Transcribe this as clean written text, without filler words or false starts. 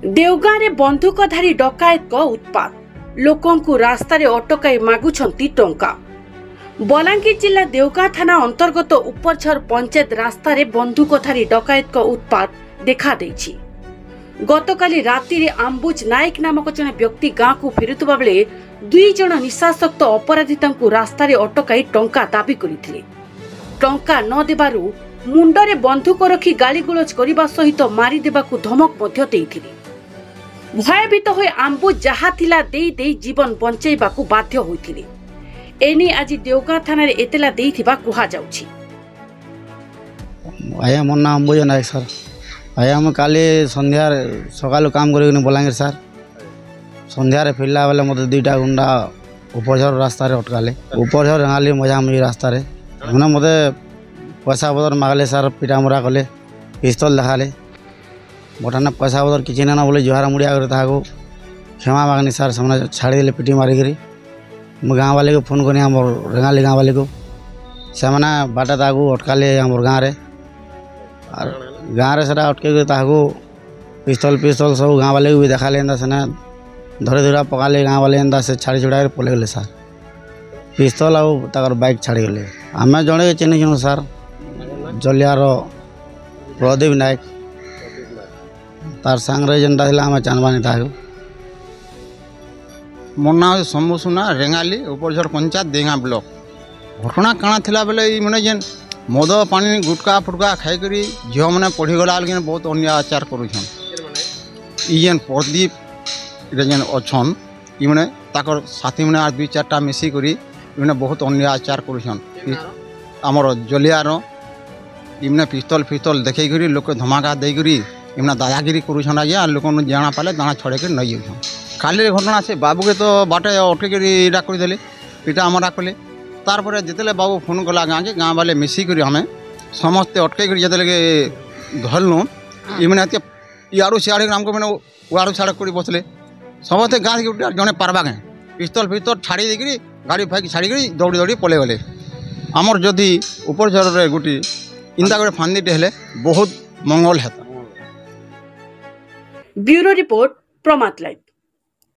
देवगाँव बंधुकधारी डकायत उत्पात लोकंकु रास्तार अटकाई मागुछंती टंका। बलांगीर जिला देवगाँ थाना अंतर्गत उपरझर पंचायत रास्तार बंधुकधारी डकायत उत्पात देखा देछि। गतकाली राति रे आंबुज नायक नामक जने व्यक्ति गाँ को फेरुवा बेले दुई जन निशासक्त अपराधी तांकु रास्तार अटकाई टंका दाबी करथिले। टंका न देबारु मुंडरे बंधुक रखी गालीगोलज करने सहित मारी देबाकु धमक मध्य देइथिले। भयभीत होय आंबुज जहा थिला देई देई जीवन बंचाइबाकु बाध्य होइथिले। एने आज देवगाँ थाना रे एतला देइथिबा कुहा जाउछि। आया मोर नाम आंबुज नायक सर। आया हम काली संध्या सकाल काम करी बलांगीर सर। संध्या फिरला बेले मत दुईटा गुंडा उपरझर रास्ता अटकाले। उपरझर रेंगाली मजा मी रास्ता मैंने मत पैसा पतर मागले सर पिटा मुरा कले पिस्तल देखाले बटाने पैसा पतर किसी ना बोले जुहार मुड़िया कर क्षमा मागनी सर से छाड़ीदे पिटी मारिकी मुझे गाँव वाले को फोन करी आम रेंगाली गाँव वाले को से बाटा ताकू अटकाले आम गाँव में गाँव में सेटा अटके पिस्तल पिस्तल सब गाँव वाले को भी देखाले से धरे धुरा पकाले गाँव वाले एंता से छाड़ी छुड़ा पलि गले सर पिस्तल आर बाइक छाड़ी गले। आम जड़े चिन्ह सर जलियार प्रदीप नायक तार सांगे जेनटा आम जानवानी था। मोर ना शंभु सुना रेंगाली उपरझर पंचायत देगा ब्लॉक। घटना काଣା थिला बेले मैंने जेन मद पानी गुटका फुटका खाई झील मैंने पढ़ीगला बेल बहुत अन्याय आचार करुछन। जेन प्रदीप जेन अच्छन मैंने ताकर साथी मैंने दुई चार्टा मिसिकी मैंने बहुत अन्याय आचार करुछन। आमर जलियार इमने पिस्तल फिस्तल देखे लोक धमाका देकरी इमना दादागिरी करुछन आज्ञा लोक जाना पाले दाना छड़े कर नहीं जाऊन। खाली घटना से बाबू के तो बाटे अटके करदे पिटा मरा कले तार जिते बाबू फोन कला गाँ के गाँव वाले मिसिकी हमें समस्ते अटके जिते धरलु इमने इाड़ू सियाड़े आमको मैंने उड़ू छाड़ कर बसले समस्ते गाँ के जड़े पार्बा गाँ पिस्तल फिस्तल छाड़ी देकरी गाड़ी फाइक छाड़ी दौड़ी दौड़ी पलि गले। आमर जदि उपरझर गोटे इंदा गोटे फांदीटे हेले बहुत मंगल हेता। ब्यूरो रिपोर्ट प्रमाद लाइव।